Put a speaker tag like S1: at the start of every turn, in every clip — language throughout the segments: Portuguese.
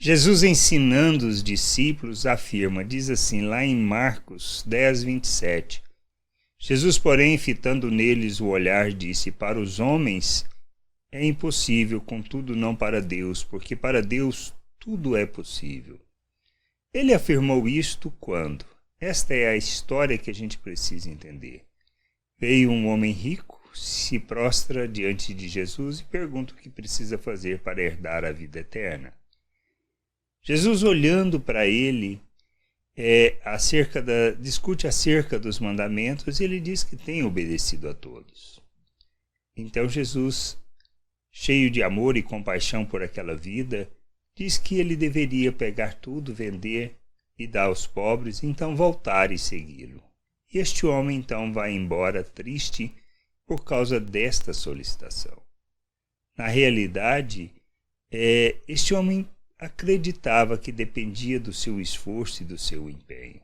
S1: Jesus, ensinando os discípulos, afirma, diz assim lá em Marcos 10, 27. Jesus, porém, fitando neles o olhar, disse: para os homens é impossível, contudo não para Deus, porque para Deus tudo é possível. Ele afirmou isto quando? Esta é a história que a gente precisa entender. Veio um homem rico, se prostra diante de Jesus e pergunta o que precisa fazer para herdar a vida eterna. Jesus, olhando para ele, discute acerca dos mandamentos e ele diz que tem obedecido a todos. Então Jesus, cheio de amor e compaixão por aquela vida, diz que ele deveria pegar tudo, vender e dar aos pobres, então voltar e segui-lo. E este homem então vai embora triste por causa desta solicitação. Na realidade, este homem acreditava que dependia do seu esforço e do seu empenho.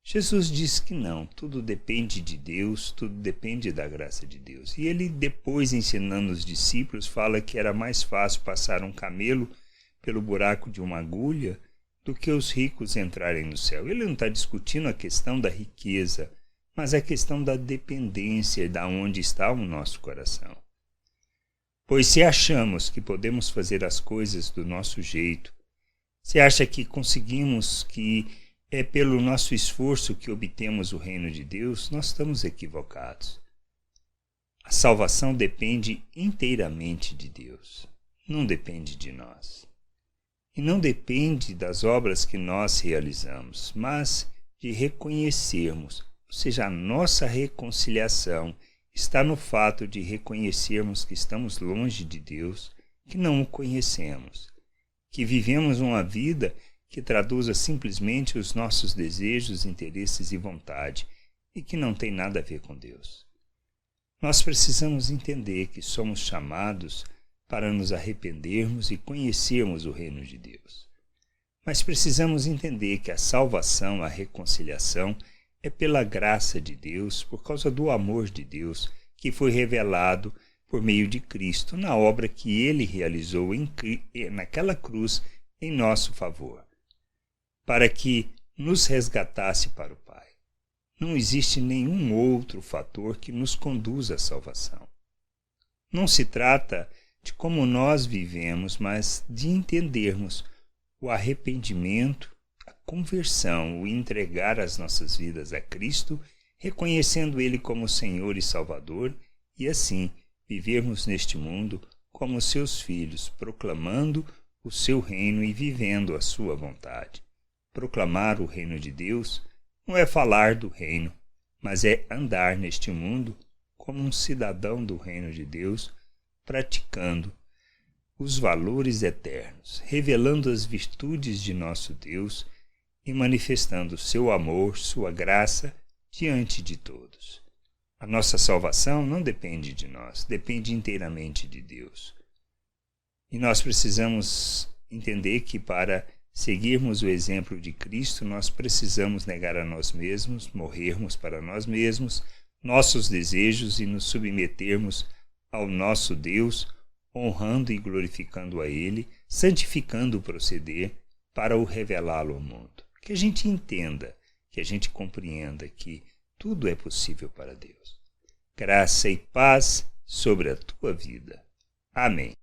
S1: Jesus diz que não, tudo depende de Deus, tudo depende da graça de Deus. E ele, depois, ensinando os discípulos, fala que era mais fácil passar um camelo pelo buraco de uma agulha do que os ricos entrarem no céu. Ele não está discutindo a questão da riqueza, mas a questão da dependência, de onde está o nosso coração. Pois se achamos que podemos fazer as coisas do nosso jeito, se acha que conseguimos, que é pelo nosso esforço que obtemos o reino de Deus, nós estamos equivocados. A salvação depende inteiramente de Deus, não depende de nós. E não depende das obras que nós realizamos, mas de reconhecermos, ou seja, a nossa reconciliação está no fato de reconhecermos que estamos longe de Deus, que não o conhecemos, que vivemos uma vida que traduza simplesmente os nossos desejos, interesses e vontade, e que não tem nada a ver com Deus. Nós precisamos entender que somos chamados para nos arrependermos e conhecermos o reino de Deus. Mas precisamos entender que a salvação, a reconciliação, é pela graça de Deus, por causa do amor de Deus, que foi revelado por meio de Cristo, na obra que Ele realizou naquela cruz em nosso favor, para que nos resgatasse para o Pai. Não existe nenhum outro fator que nos conduza à salvação. Não se trata de como nós vivemos, mas de entendermos o arrependimento, conversão, o entregar as nossas vidas a Cristo, reconhecendo Ele como Senhor e Salvador, e assim vivermos neste mundo como seus filhos, proclamando o seu reino e vivendo a sua vontade. Proclamar o reino de Deus não é falar do reino, mas é andar neste mundo como um cidadão do reino de Deus, praticando os valores eternos, revelando as virtudes de nosso Deus e manifestando seu amor, sua graça diante de todos. A nossa salvação não depende de nós, depende inteiramente de Deus. E nós precisamos entender que para seguirmos o exemplo de Cristo, nós precisamos negar a nós mesmos, morrermos para nós mesmos, nossos desejos e nos submetermos ao nosso Deus, honrando e glorificando a Ele, santificando o proceder para o revelá-lo ao mundo. Que a gente entenda, que a gente compreenda que tudo é possível para Deus. Graça e paz sobre a tua vida. Amém.